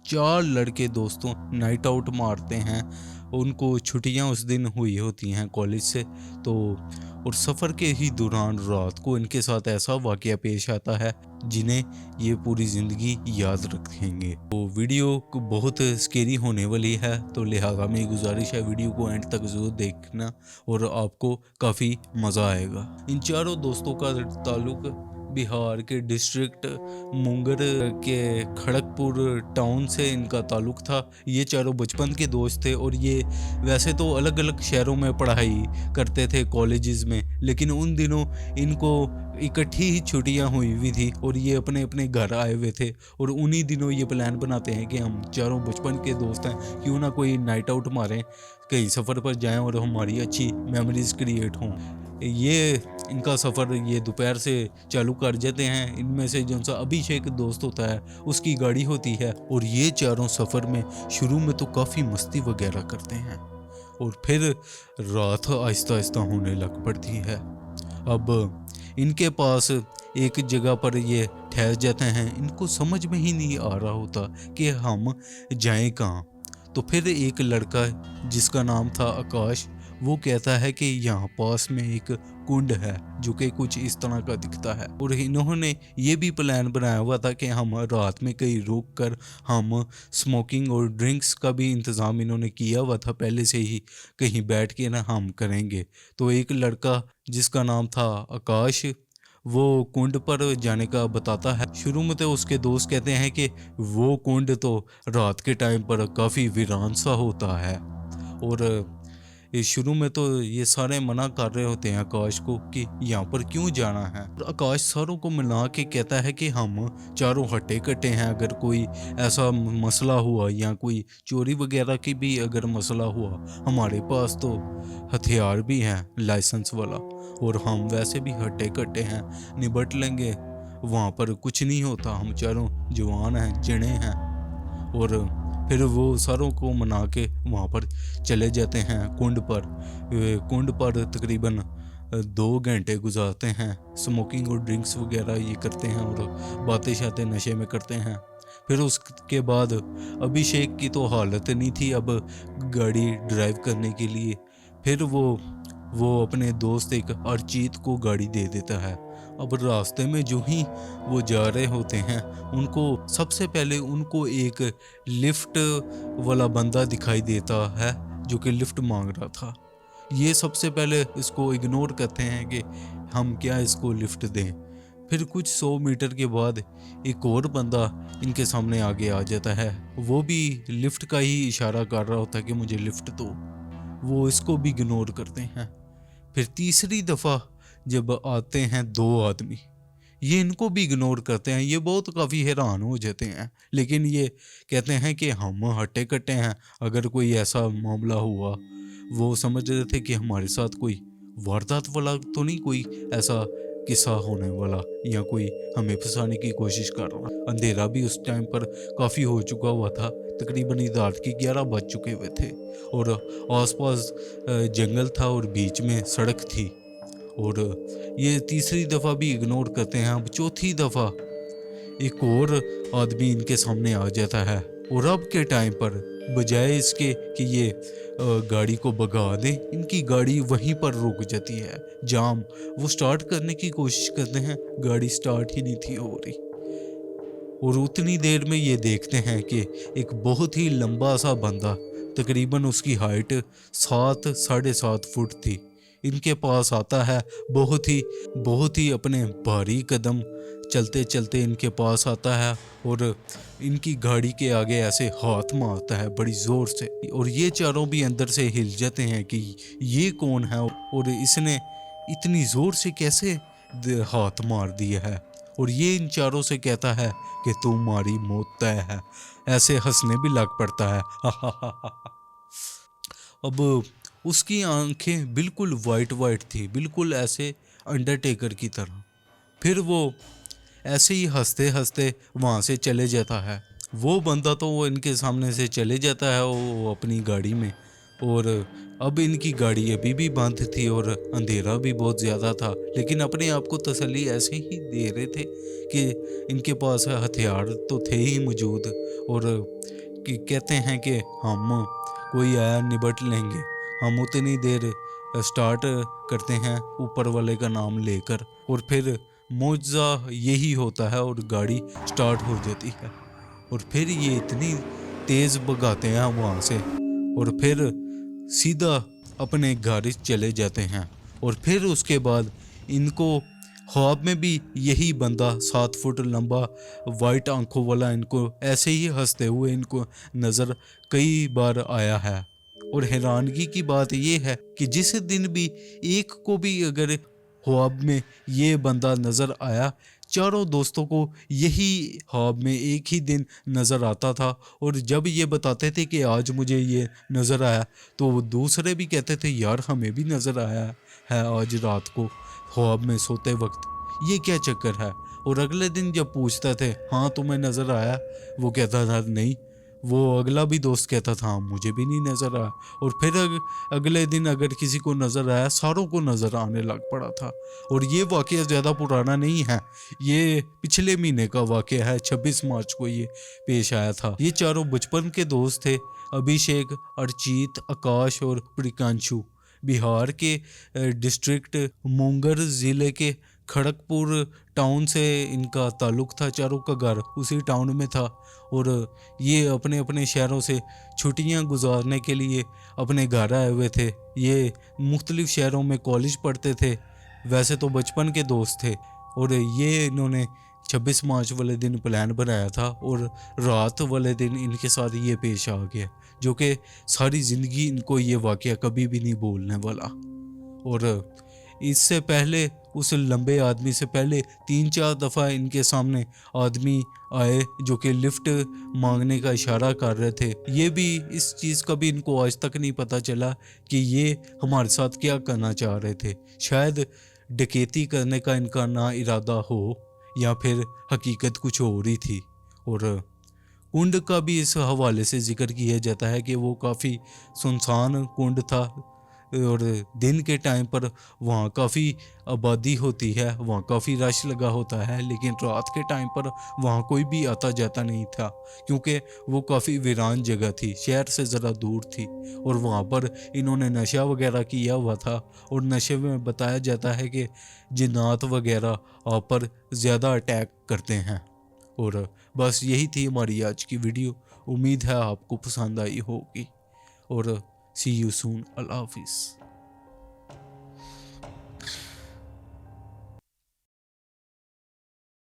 4 लड़के दोस्तों night out मारते हैं। उनको छुट्टियां उस दिन हुई होती हैं कॉलेज से, तो और सफ़र के ही दौरान रात को इनके साथ ऐसा वाक़या पेश आता है जिन्हें ये पूरी ज़िंदगी याद रखेंगे। तो वीडियो बहुत स्केरी होने वाली है, तो लिहाजा मेरी गुजारिश है वीडियो को एंड तक ज़रूर देखना और आपको काफ़ी मज़ा आएगा। इन चारों दोस्तों का ताल्लुक़ बिहार के डिस्ट्रिक्ट मुंगेर के खड़गपुर टाउन से इनका ताल्लुक़ था। ये चारों बचपन के दोस्त थे और ये वैसे तो अलग अलग शहरों में पढ़ाई करते थे कॉलेजेस में, लेकिन उन दिनों इनको इकट्ठी ही छुट्टियां हुई थी और ये अपने अपने घर आए हुए थे। और उन्हीं दिनों ये प्लान बनाते हैं कि हम चारों बचपन के दोस्त हैं, क्यों ना कोई नाइट आउट मारें, कहीं सफ़र पर जाएं और हमारी अच्छी मेमोरीज क्रिएट हों। ये इनका सफ़र ये दोपहर से चालू कर जाते हैं। इनमें से जो सा अभिषेक दोस्त होता है उसकी गाड़ी होती है और ये चारों सफ़र में शुरू में तो काफ़ी मस्ती वगैरह करते हैं और फिर रात आहिस्ता आहिस्ता होने लग पड़ती है। अब इनके पास एक जगह पर ये ठहर जाते हैं। इनको समझ में ही नहीं आ रहा होता कि हम जाएं कहाँ। तो फिर एक लड़का जिसका नाम था आकाश, वो कहता है कि यहाँ पास में एक कुंड है जो कि कुछ इस तरह का दिखता है। और इन्होंने ये भी प्लान बनाया हुआ था कि हम रात में कहीं रुक कर हम स्मोकिंग और ड्रिंक्स का भी इंतज़ाम इन्होंने किया हुआ था पहले से ही, कहीं बैठ के ना हम करेंगे। तो एक लड़का जिसका नाम था आकाश, वो कुंड पर जाने का बताता है। शुरू में तो उसके दोस्त कहते हैं कि वो कुंड तो रात के टाइम पर काफ़ी वीरान सा होता है और ये शुरू में तो ये सारे मना कर रहे होते हैं आकाश को कि यहाँ पर क्यों जाना है। और आकाश सारों को मिला के कहता है कि हम चारों हट्टे कट्टे हैं, अगर कोई ऐसा मसला हुआ या कोई चोरी वगैरह की भी अगर मसला हुआ, हमारे पास तो हथियार भी हैं लाइसेंस वाला और हम वैसे भी हट्टे कट्टे हैं, निपट लेंगे। वहाँ पर कुछ नहीं होता, हम चारों जवान हैं, जने हैं। और फिर वो सारों को मना के वहाँ पर चले जाते हैं कुंड पर। कुंड पर तकरीबन 2 घंटे गुजारते हैं, स्मोकिंग और ड्रिंक्स वगैरह ये करते हैं और बातें शातें नशे में करते हैं। फिर उसके बाद अभिषेक की तो हालत नहीं थी अब गाड़ी ड्राइव करने के लिए। फिर वो अपने दोस्त एक अर्चित को गाड़ी दे देता है। अब रास्ते में जो ही वो जा रहे होते हैं, उनको सबसे पहले उनको एक लिफ्ट वाला बंदा दिखाई देता है जो कि लिफ्ट मांग रहा था। ये सबसे पहले इसको इग्नोर करते हैं कि हम क्या इसको लिफ्ट दें। फिर कुछ 100 मीटर के बाद एक और बंदा इनके सामने आगे आ जाता है। वो भी लिफ्ट का ही इशारा कर रहा होता है कि मुझे लिफ्ट दो। वो इसको भी इग्नोर करते हैं। फिर तीसरी दफ़ा जब आते हैं 2 आदमी, ये इनको भी इग्नोर करते हैं। ये बहुत काफ़ी हैरान हो जाते हैं, लेकिन ये कहते हैं कि हम हट्टे कट्टे हैं, अगर कोई ऐसा मामला हुआ, वो समझ रहे थे कि हमारे साथ कोई वारदात वाला तो नहीं कोई ऐसा किस्सा होने वाला या कोई हमें फंसाने की कोशिश कर रहा। अंधेरा भी उस टाइम पर काफ़ी हो चुका हुआ था, तकरीबन रात के 11 बज चुके हुए थे और आसपास जंगल था और बीच में सड़क थी। और ये तीसरी दफ़ा भी इग्नोर करते हैं। अब चौथी दफ़ा एक और आदमी इनके सामने आ जाता है और अब के टाइम पर बजाय इसके कि ये गाड़ी को भगा दें, इनकी गाड़ी वहीं पर रुक जाती है। जाम वो स्टार्ट करने की कोशिश करते हैं, गाड़ी स्टार्ट ही नहीं थी हो रही। और उतनी देर में ये देखते हैं कि एक बहुत ही लंबा सा बंदा, तकरीबन उसकी हाइट 7 साढ़े 7 फुट थी, इनके पास आता है। बहुत ही अपने भारी कदम चलते चलते इनके पास आता है और इनकी गाड़ी के आगे ऐसे हाथ मारता है बड़ी ज़ोर से। और ये चारों भी अंदर से हिल जाते हैं कि ये कौन है और इसने इतनी ज़ोर से कैसे हाथ मार दिया है। और ये इन चारों से कहता है कि तुम्हारी मौत तय है। ऐसे हंसने भी लग पड़ता है। अब उसकी आंखें बिल्कुल वाइट थी, बिल्कुल ऐसे अंडरटेकर की तरह। फिर वो ऐसे ही हंसते हंसते वहाँ से चले जाता है। वो बंदा तो वो इनके सामने से चले जाता है वो अपनी गाड़ी में। और अब इनकी गाड़ी अभी भी बंद थी और अंधेरा भी बहुत ज़्यादा था, लेकिन अपने आप को तसल्ली ऐसे ही दे रहे थे कि इनके पास हथियार तो थे ही मौजूद। और कि कहते हैं कि हम कोई आया निपट लेंगे। हम उतनी देर स्टार्ट करते हैं ऊपर वाले का नाम लेकर और फिर मुआवजा यही होता है और गाड़ी स्टार्ट हो जाती है और फिर ये इतनी तेज़ भगाते हैं वहाँ से और फिर सीधा अपने घर चले जाते हैं। और फिर उसके बाद इनको ख्वाब में भी यही बंदा 7 फुट लंबा वाइट आंखों वाला इनको ऐसे ही हंसते हुए इनको नज़र कई बार आया है। और हैरानगी की बात यह है कि जिस दिन भी एक को भी अगर ख्वाब में ये बंदा नज़र आया, चारों दोस्तों को यही ख्वाब में एक ही दिन नज़र आता था। और जब ये बताते थे कि आज मुझे ये नज़र आया तो वो दूसरे भी कहते थे यार हमें भी नज़र आया है आज रात को ख्वाब में सोते वक्त, ये क्या चक्कर है। और अगले दिन जब पूछते थे हाँ तुम्हें नज़र आया, वो कहता था नहीं। वो अगला भी दोस्त कहता था हाँ मुझे भी नहीं नज़र आया। और फिर अगले दिन अगर किसी को नज़र आया, सारों को नज़र आने लग पड़ा था। और ये वाक़या ज़्यादा पुराना नहीं है, ये पिछले महीने का वाक़या है। 26 मार्च को ये पेश आया था। ये चारों बचपन के दोस्त थे, अभिषेक, अर्चित, आकाश और प्रिकांशु। बिहार के डिस्ट्रिक्ट मुंगेर ज़िले के खड़गपुर टाउन से इनका ताल्लुक़ था। चारों का घर उसी टाउन में था और ये अपने अपने शहरों से छुट्टियां गुजारने के लिए अपने घर आए हुए थे। ये मुख्तलिफ़ शहरों में कॉलेज पढ़ते थे। वैसे तो बचपन के दोस्त थे और ये इन्होंने 26 मार्च वाले दिन प्लान बनाया था और रात वाले दिन इनके साथ ये पेश आ गया, जो कि सारी ज़िंदगी इनको ये वाक़या कभी भी नहीं भूलने वाला। और इससे पहले उस लंबे आदमी से पहले 3-4 दफ़ा इनके सामने आदमी आए जो कि लिफ्ट मांगने का इशारा कर रहे थे। ये भी इस चीज़ का भी इनको आज तक नहीं पता चला कि ये हमारे साथ क्या करना चाह रहे थे। शायद डकैती करने का इनका ना इरादा हो या फिर हकीकत कुछ और ही थी। और कुंड का भी इस हवाले से जिक्र किया जाता है कि वो काफ़ी सुनसान कुंड था और दिन के टाइम पर वहाँ काफ़ी आबादी होती है, वहाँ काफ़ी रश लगा होता है, लेकिन रात के टाइम पर वहाँ कोई भी आता जाता नहीं था क्योंकि वो काफ़ी वीरान जगह थी, शहर से ज़रा दूर थी। और वहाँ पर इन्होंने नशा वगैरह किया हुआ था और नशे में बताया जाता है कि जिन्नात वगैरह आप पर ज़्यादा अटैक करते हैं। और बस यही थी हमारी आज की वीडियो। उम्मीद है आपको पसंद आई होगी और सी यू सून। अल्लाह हाफिज़।